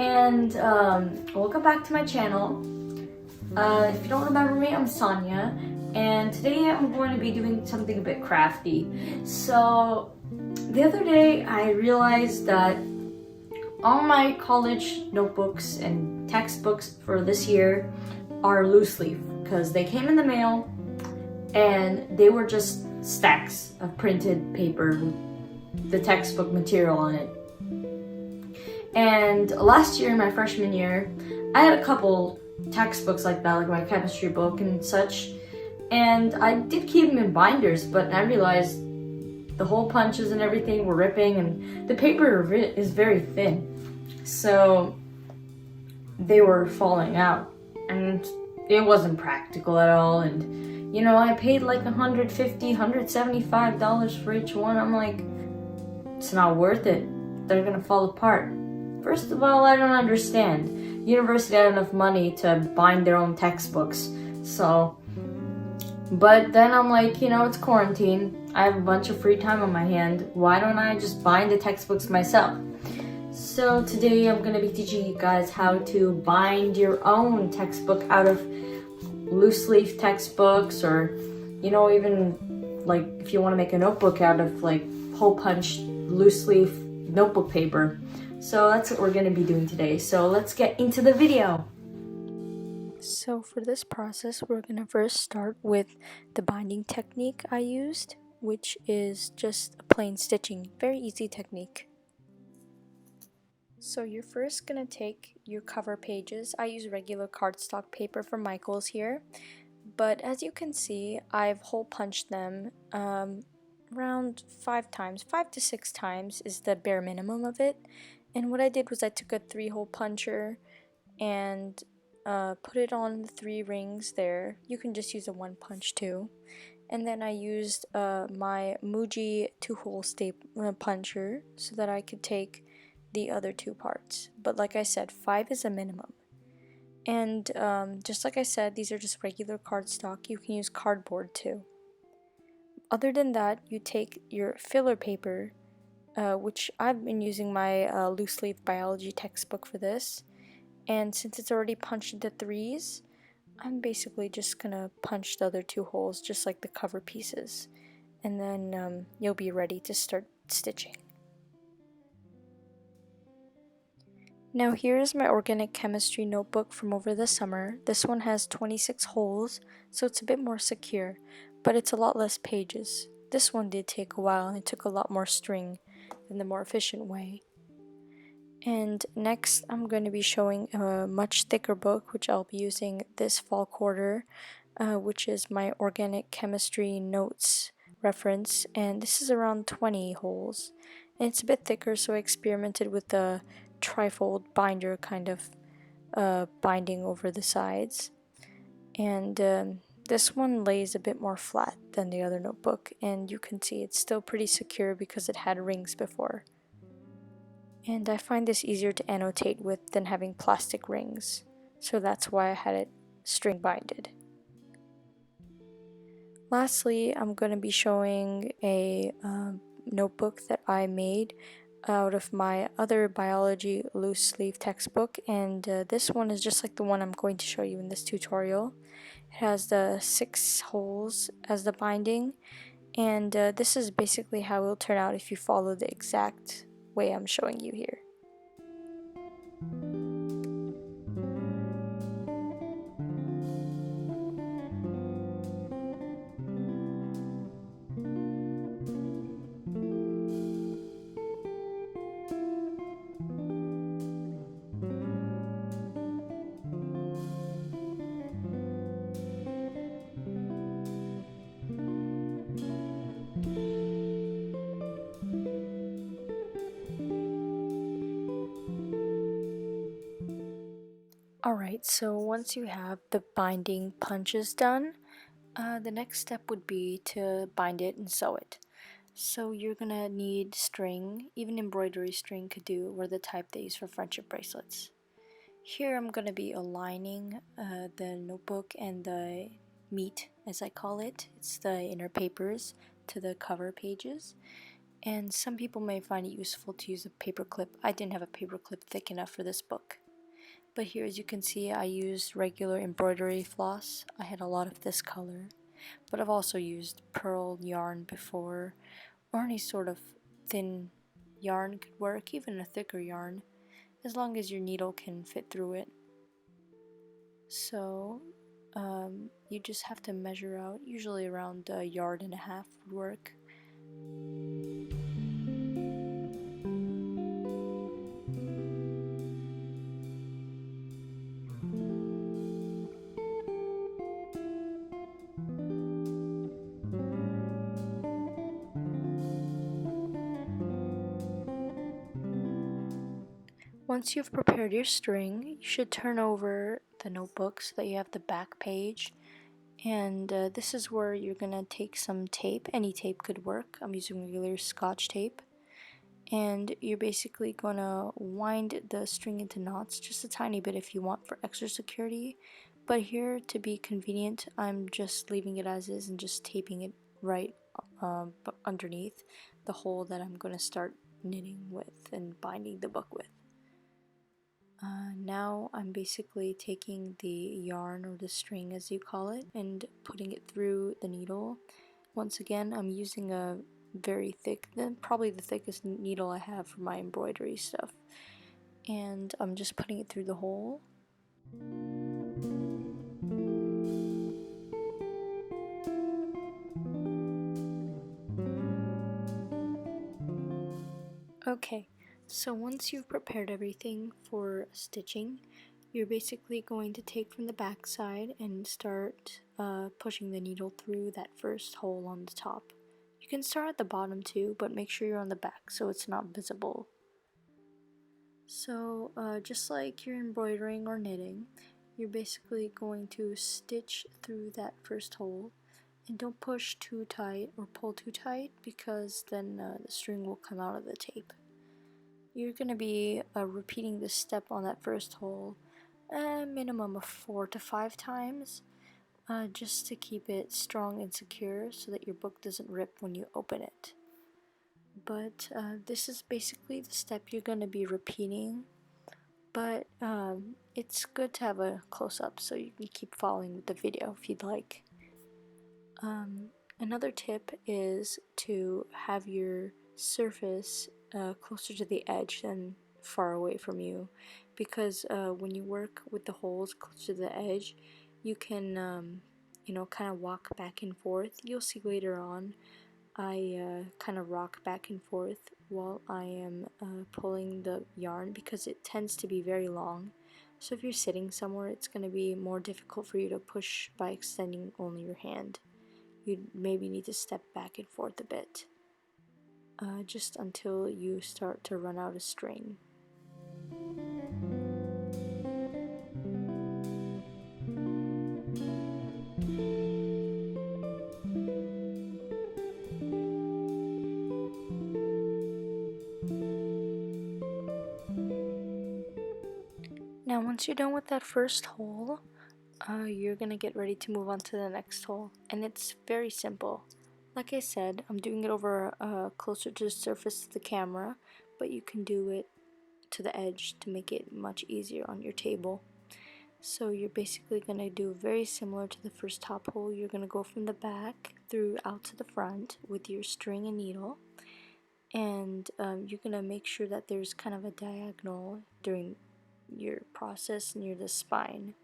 and welcome back to my channel. If you don't remember me, I'm Sonia, and today I'm going to be doing something a bit crafty. So the other day I realized that all my college notebooks and textbooks for this year are Looseleaf because they came in the mail and they were just stacks of printed paper with the textbook material on it. And last year, my freshman year, I had a couple textbooks like that, like my chemistry book and such, and I did keep them in binders, but I realized the hole punches and everything were ripping and the paper is very thin, so they were falling out and it wasn't practical at all. And you know, I paid like $150, $175 for each one. I'm like, it's not worth it. They're gonna fall apart. First of all, I don't understand. University had enough money to bind their own textbooks. But then I'm like, you know, it's quarantine. I have a bunch of free time on my hand. Why don't I just bind the textbooks myself? So today I'm gonna be teaching you guys how to bind your own textbook out of loose leaf textbooks, or, you know, even like if you want to make a notebook out of like hole punched loose leaf notebook paper. So that's what we're going to be doing today. So let's get into the video. So for this process, we're going to first start with the binding technique I used, which is just a plain stitching. Very easy technique. So you're first going to take your cover pages. I use regular cardstock paper from Michaels here, but as you can see, I've hole punched them around 5 times. 5 to 6 times is the bare minimum of it. And what I did was I took a 3-hole puncher and put it on the 3 rings there. You can just use a 1 punch too. And then I used my Muji 2-hole puncher so that I could take the other 2 parts. But like I said, 5 is a minimum. And just like I said, these are just regular cardstock. You can use cardboard too. Other than that, you take your filler paper, which I've been using my Looseleaf biology textbook for this, and since it's already punched into 3s, I'm basically just gonna punch the other 2 holes just like the cover pieces, and then you'll be ready to start stitching. Now here's my organic chemistry notebook from over the summer. This one has 26 holes, so it's a bit more secure, but it's a lot less pages. This one did take a while and it took a lot more string than the more efficient way. And next I'm going to be showing a much thicker book, which I'll be using this fall quarter, which is my organic chemistry notes reference, and this is around 20 holes. And it's a bit thicker, so I experimented with the trifold binder kind of binding over the sides. And this one lays a bit more flat than the other notebook, and you can see it's still pretty secure because it had rings before. And I find this easier to annotate with than having plastic rings, so that's why I had it string binded. Lastly, I'm going to be showing a notebook that I made out of my other biology loose leaf textbook, and this one is just like the one I'm going to show you in this tutorial. It has the 6 holes as the binding, and this is basically how it will turn out if you follow the exact way I'm showing you here. Alright, so once you have the binding punches done, the next step would be to bind it and sew it. So you're gonna need string, even embroidery string could do, or the type they use for friendship bracelets. Here I'm gonna be aligning the notebook and the meat, as I call it. It's the inner papers to the cover pages. And some people may find it useful to use a paper clip. I didn't have a paper clip thick enough for this book. But here, as you can see, I used regular embroidery floss. I had a lot of this color. But I've also used pearl yarn before, or any sort of thin yarn could work, even a thicker yarn, as long as your needle can fit through it. So you just have to measure out, usually around 1.5 yards would work. Once you've prepared your string, you should turn over the notebook so that you have the back page. And this is where you're gonna take some tape. Any tape could work. I'm using regular Scotch tape. And you're basically gonna wind the string into knots just a tiny bit if you want for extra security. But here, to be convenient, I'm just leaving it as is and just taping it right underneath the hole that I'm gonna start knitting with and binding the book with. Now I'm basically taking the yarn, or the string as you call it, and putting it through the needle. Once again, I'm using a very thick, probably the thickest needle I have for my embroidery stuff, and I'm just putting it through the hole. Okay, so once you've prepared everything for stitching, you're basically going to take from the back side and start pushing the needle through that first hole on the top. You can start at the bottom too, but make sure you're on the back so it's not visible. So just like you're embroidering or knitting, you're basically going to stitch through that first hole, and don't push too tight or pull too tight, because then the string will come out of the tape. You're going to be repeating this step on that first hole a minimum of 4 to 5 times, just to keep it strong and secure so that your book doesn't rip when you open it. But this is basically the step you're going to be repeating, but it's good to have a close-up so you can keep following with the video if you'd like. Another tip is to have your surface closer to the edge than far away from you, because when you work with the holes closer to the edge, you can kind of walk back and forth. You'll see later on I kind of rock back and forth while I am pulling the yarn, because it tends to be very long. So if you're sitting somewhere, it's going to be more difficult for you to push by extending only your hand. You maybe need to step back and forth a bit, just until you start to run out of string. Now once you're done with that first hole, you're gonna get ready to move on to the next hole, and it's very simple. Like I said, I'm doing it over closer to the surface of the camera, but you can do it to the edge to make it much easier on your table. So you're basically going to do very similar to the first top hole. You're going to go from the back through out to the front with your string and needle, and you're going to make sure that there's kind of a diagonal during your process near the spine.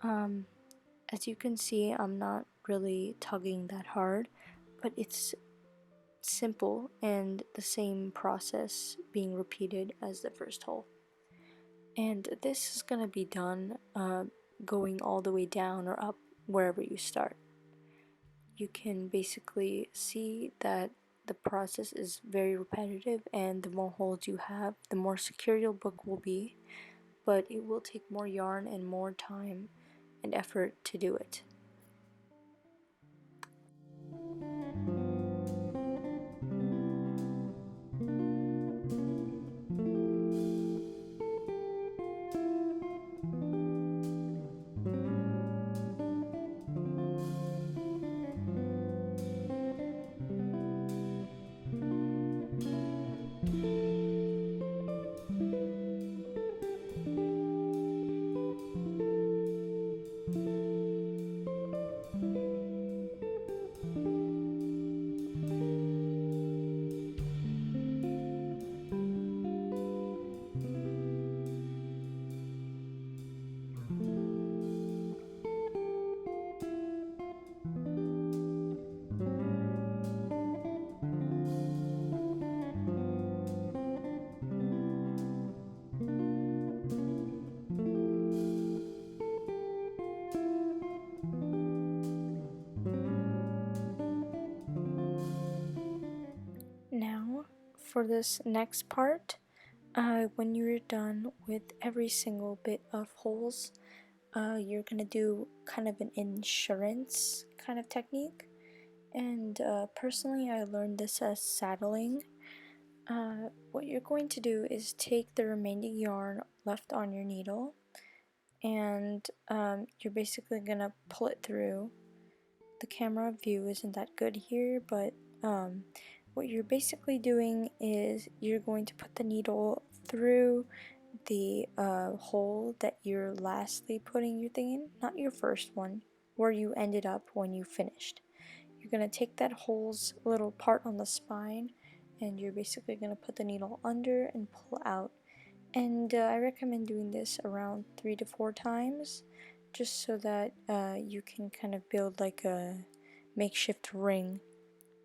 As you can see, I'm not really tugging that hard, but it's simple and the same process being repeated as the first hole. And this is going to be done going all the way down or up wherever you start. You can basically see that the process is very repetitive, and the more holes you have, the more secure your book will be, but it will take more yarn and more time and effort to do it. for this next part, when you're done with every single bit of holes, you're gonna do kind of an insurance kind of technique. And personally, I learned this as saddling. What you're going to do is take the remaining yarn left on your needle, and you're basically gonna pull it through. The camera view isn't that good here, but what you're basically doing is you're going to put the needle through the hole that you're lastly putting your thing in, not your first one, where you ended up when you finished. You're going to take that hole's little part on the spine, and you're basically going to put the needle under and pull out. And I recommend doing this around 3 to 4 times, just so that you can kind of build like a makeshift ring.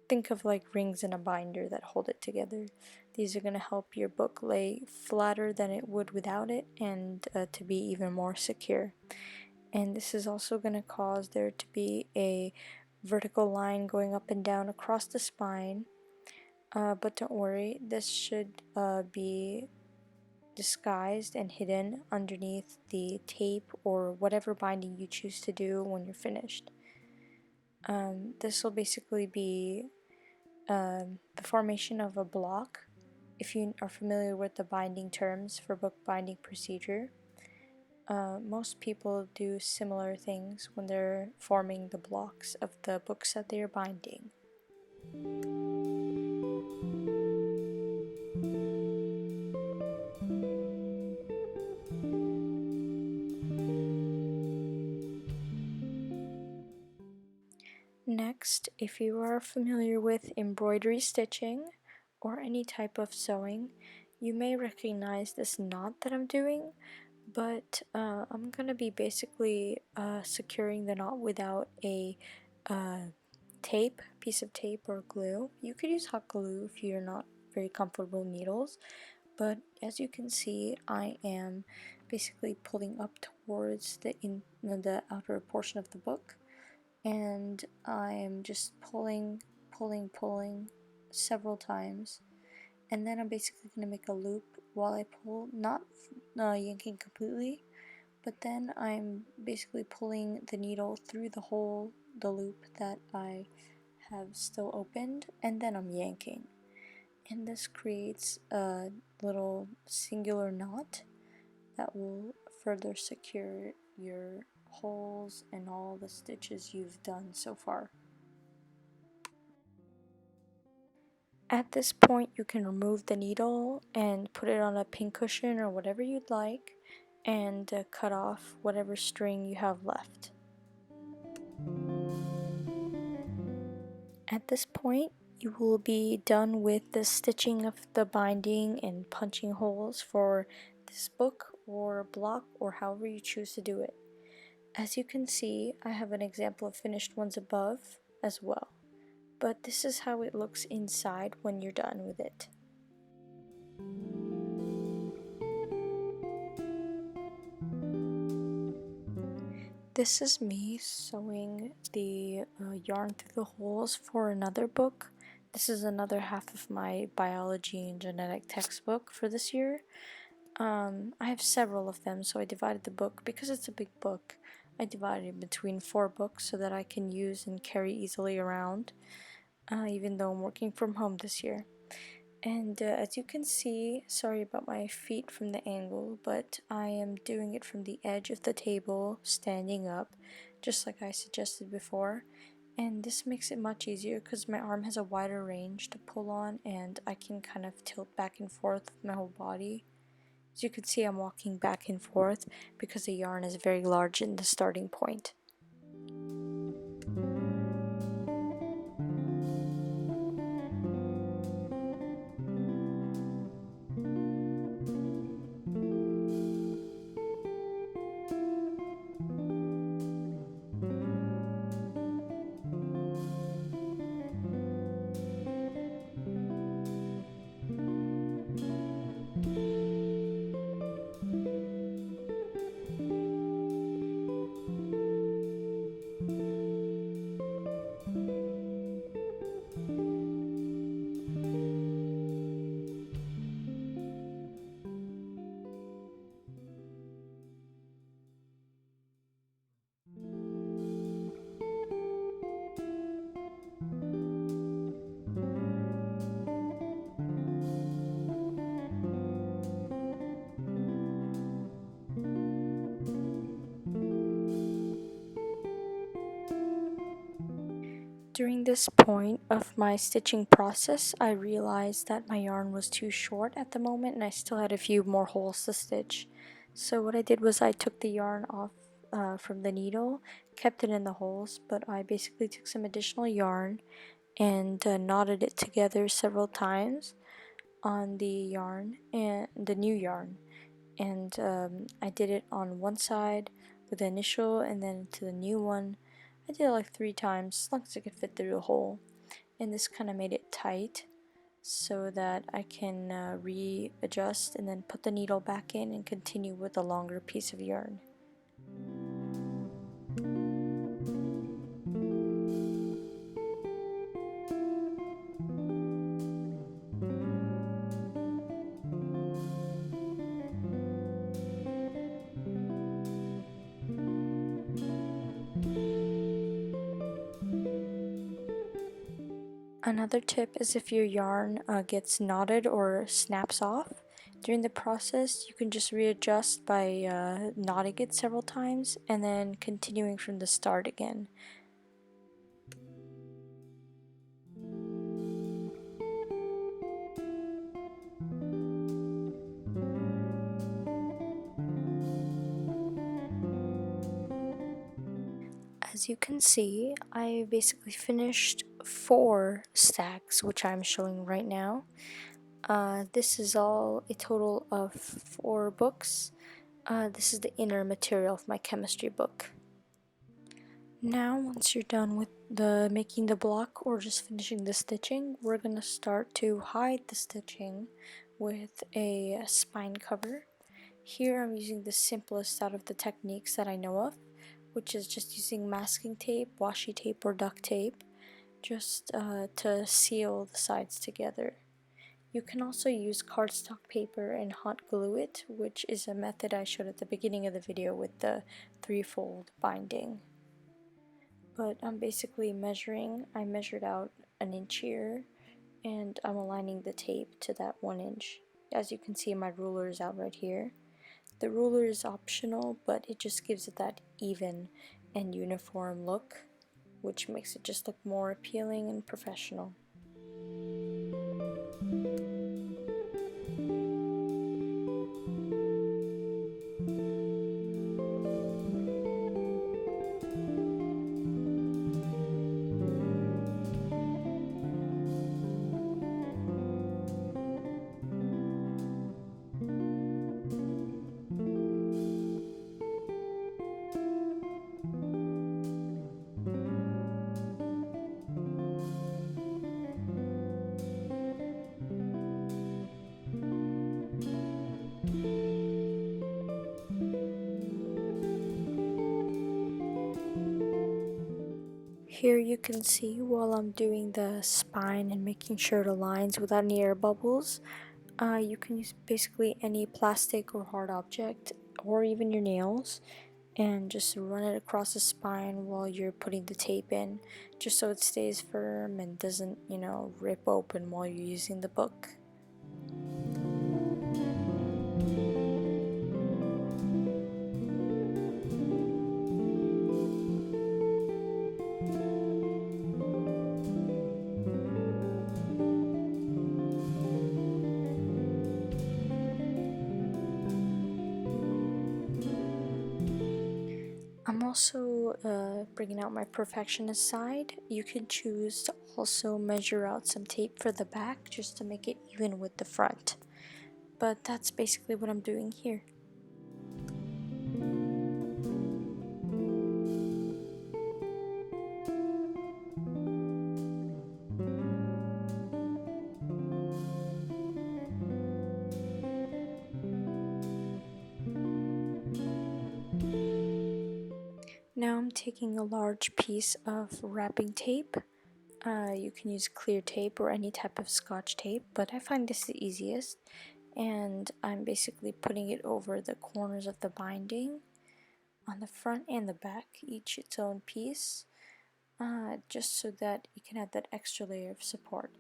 Think of like rings in a binder that hold it together. These are going to help your book lay flatter than it would without it, and to be even more secure. And this is also going to cause there to be a vertical line going up and down across the spine. But don't worry, this should be disguised and hidden underneath the tape or whatever binding you choose to do when you're finished. This will basically be the formation of a block. If you are familiar with the binding terms for book binding procedure, most people do similar things when they're forming the blocks of the books that they are binding. Next, if you are familiar with embroidery stitching or any type of sewing, you may recognize this knot that I'm doing, but I'm gonna be basically securing the knot without a piece of tape or glue. You could use hot glue if you're not very comfortable with needles, but as you can see, I am basically pulling up towards the outer portion of the book, and I'm just pulling several times, and then I'm basically going to make a loop while I pull, not yanking completely, but then I'm basically pulling the needle through the loop that I have still opened, and then I'm yanking. And this creates a little singular knot that will further secure your holes and all the stitches you've done so far. At this point, you can remove the needle and put it on a pincushion or whatever you'd like, and cut off whatever string you have left. At this point, you will be done with the stitching of the binding and punching holes for this book or block, or however you choose to do it. As you can see, I have an example of finished ones above as well, but this is how it looks inside when you're done with it. This is me sewing the yarn through the holes for another book. This is another half of my biology and genetic textbook for this year. I have several of them, so I divided the book, because it's a big book, I divided it between 4 books so that I can use and carry easily around, even though I'm working from home this year. And as you can see, sorry about my feet from the angle, but I am doing it from the edge of the table, standing up, just like I suggested before. And this makes it much easier because my arm has a wider range to pull on, and I can kind of tilt back and forth with my whole body. As you can see, I'm walking back and forth because the yarn is very large in the starting point. During this point of my stitching process, I realized that my yarn was too short at the moment and I still had a few more holes to stitch. So what I did was I took the yarn off from the needle, kept it in the holes, but I basically took some additional yarn and knotted it together several times on the yarn and the new yarn. And I did it on one side with the initial and then to the new one. I did it like 3 times, as long as I could fit through the hole. And this kind of made it tight so that I can readjust and then put the needle back in and continue with a longer piece of yarn. Another tip is if your yarn gets knotted or snaps off during the process, you can just readjust by knotting it several times and then continuing from the start again. As you can see, I basically finished 4 stacks, which I'm showing right now. This is all a total of 4 books. This is the inner material of my chemistry book. Now, once you're done with making the block or just finishing the stitching, we're gonna start to hide the stitching with a spine cover. Here I'm using the simplest out of the techniques that I know of, which is just using masking tape, washi tape, or duct tape, just to seal the sides together. You can also use cardstock paper and hot glue it, which is a method I showed at the beginning of the video with the 3-fold binding. But I'm basically I measured out 1 inch here, and I'm aligning the tape to that 1 inch. As you can see, my ruler is out right here. The ruler is optional, but it just gives it that even and uniform look, which makes it just look more appealing and professional. Here you can see while I'm doing the spine and making sure it aligns without any air bubbles, you can use basically any plastic or hard object or even your nails and just run it across the spine while you're putting the tape in, just so it stays firm and doesn't, rip open while you're using the book. I'm also bringing out my perfectionist side. You can choose to also measure out some tape for the back just to make it even with the front. But that's basically what I'm doing here. Now I'm taking a large piece of wrapping tape. You can use clear tape or any type of scotch tape, but I find this the easiest. And I'm basically putting it over the corners of the binding on the front and the back, each its own piece, just so that you can have that extra layer of support.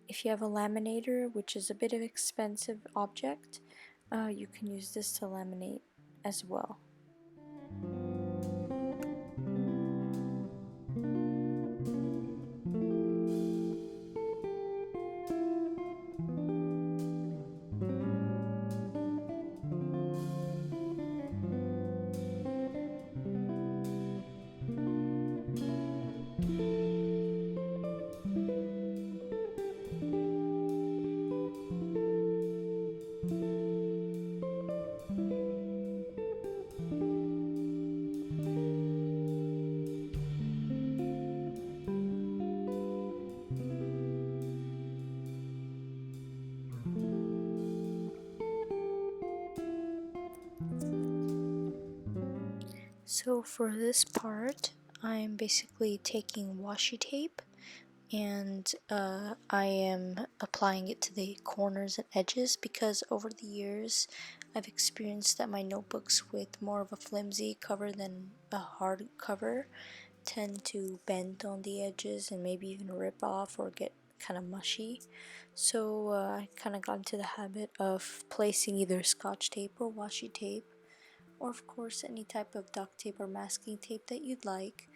If you have a laminator, which is a bit of an expensive object, you can use this to laminate as well. So for this part, I'm basically taking washi tape and I am applying it to the corners and edges because over the years I've experienced that my notebooks with more of a flimsy cover than a hard cover tend to bend on the edges and maybe even rip off or get kind of mushy. So I kind of got into the habit of placing either scotch tape or washi tape, or of course any type of duct tape or masking tape that you'd like,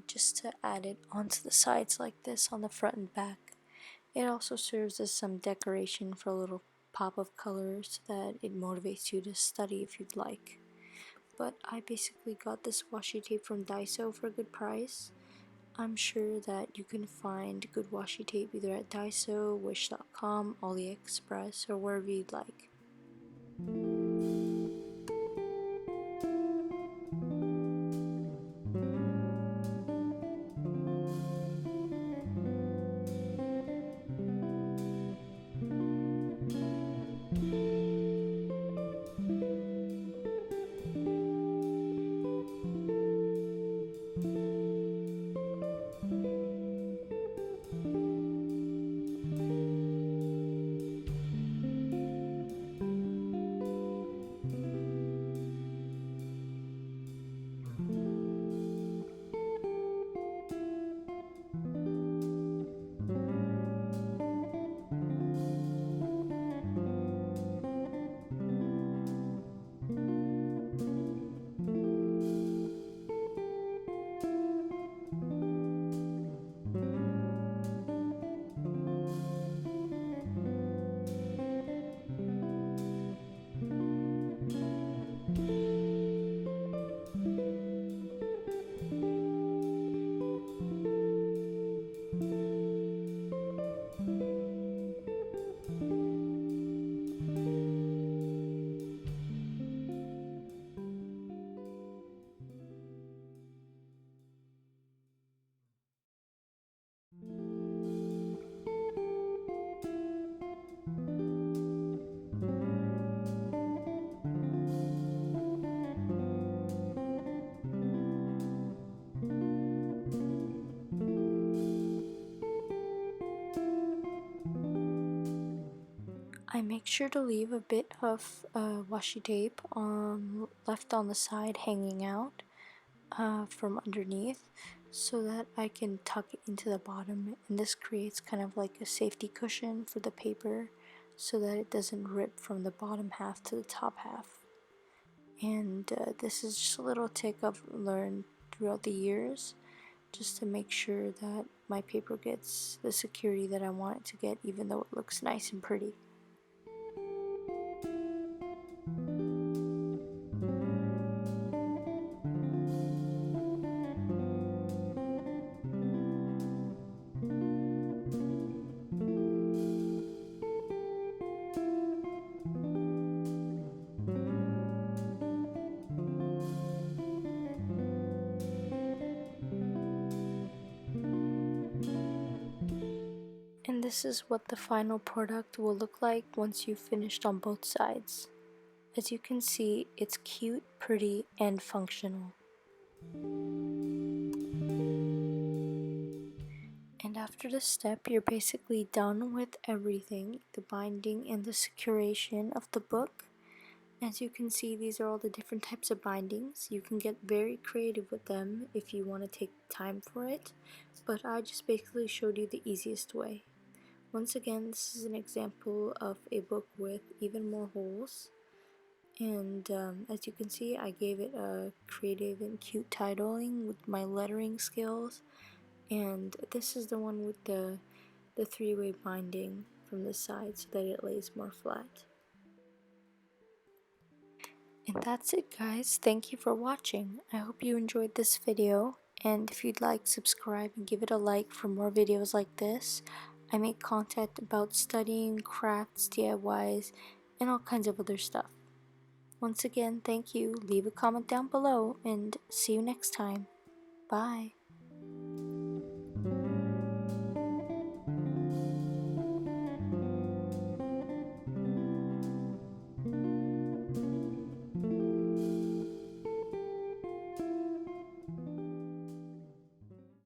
just to add it onto the sides like this on the front and back. It also serves as some decoration for a little pop of color so that it motivates you to study if you'd like. But I basically got this washi tape from Daiso for a good price. I'm sure that you can find good washi tape either at Daiso, Wish.com, AliExpress, or wherever you'd like. I make sure to leave a bit of washi tape left on the side hanging out from underneath so that I can tuck it into the bottom, and this creates kind of like a safety cushion for the paper so that it doesn't rip from the bottom half to the top half. And this is just a little trick I've learned throughout the years just to make sure that my paper gets the security that I want it to get, even though it looks nice and pretty. And this is what the final product will look like once you've finished on both sides. As you can see, it's cute, pretty, and functional. And after this step, you're basically done with everything, the binding and the securation of the book. As you can see, these are all the different types of bindings. You can get very creative with them if you want to take time for it, but I just basically showed you the easiest way. Once again, this is an example of a book with even more holes, and as you can see, I gave it a creative and cute titling with my lettering skills, and this is the one with the three-way binding from the side so that it lays more flat. And that's it, guys. Thank you for watching. I hope you enjoyed this video, and if you'd like, subscribe and give it a like for more videos like this. I make content about studying, crafts, DIYs, and all kinds of other stuff. Once again, thank you. Leave a comment down below, and see you next time. Bye.